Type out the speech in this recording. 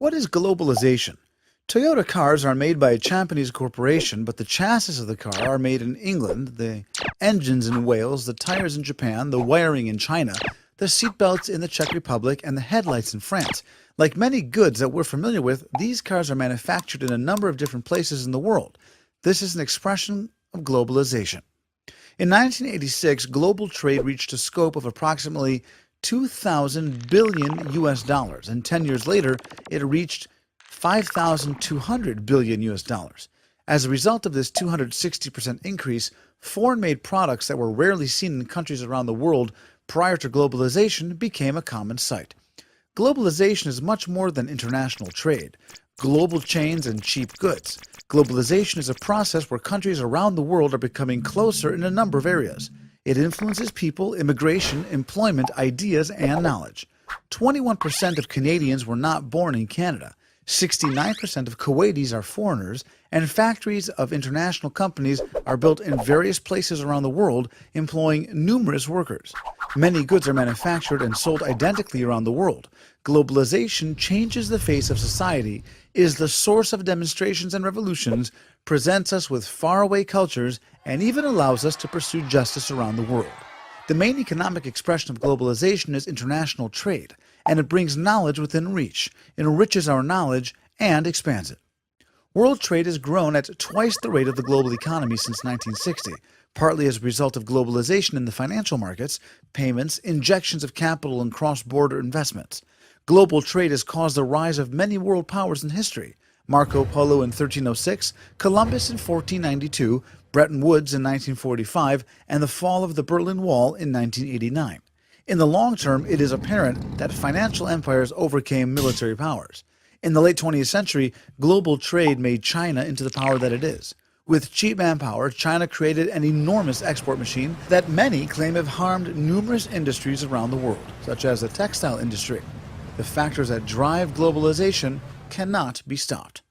What is globalization? Toyota cars are made by a Japanese corporation, but the chassis of the car are made in England, the engines in Wales, the tires in Japan, the wiring in China, the seatbelts in the Czech Republic, and the headlights in France. Like many goods that we're familiar with, these cars are manufactured in a number of different places in the world. This is an expression of globalization. In 1986, global trade reached a scope of approximately 2,000 billion US dollars, and 10 years later, it reached 5,200 billion US dollars. As a result of this 260% increase, foreign-made products that were rarely seen in countries around the world prior to globalization became a common sight. Globalization is much more than international trade, global chains, and cheap goods. Globalization is a process where countries around the world are becoming closer in a number of areas. It influences people, immigration, employment, ideas, and knowledge. 21% of Canadians were not born in Canada. 69% of Kuwaitis are foreigners, and factories of international companies are built in various places around the world, employing numerous workers. Many goods are manufactured and sold identically around the world. Globalization changes the face of society, is the source of demonstrations and revolutions, presents us with faraway cultures, and even allows us to pursue justice around the world. The main economic expression of globalization is international trade, and it brings knowledge within reach, enriches our knowledge, and expands it. World trade has grown at twice the rate of the global economy since 1960, partly as a result of globalization in the financial markets, payments, injections of capital, and cross-border investments. Global trade has caused the rise of many world powers in history: Marco Polo in 1306, Columbus in 1492, Bretton Woods in 1945, and the fall of the Berlin Wall in 1989. In the long term, it is apparent that financial empires overcame military powers. In the late 20th century, global trade made China into the power that it is. With cheap manpower, China created an enormous export machine that many claim have harmed numerous industries around the world, such as the textile industry. The factors that drive globalization cannot be stopped.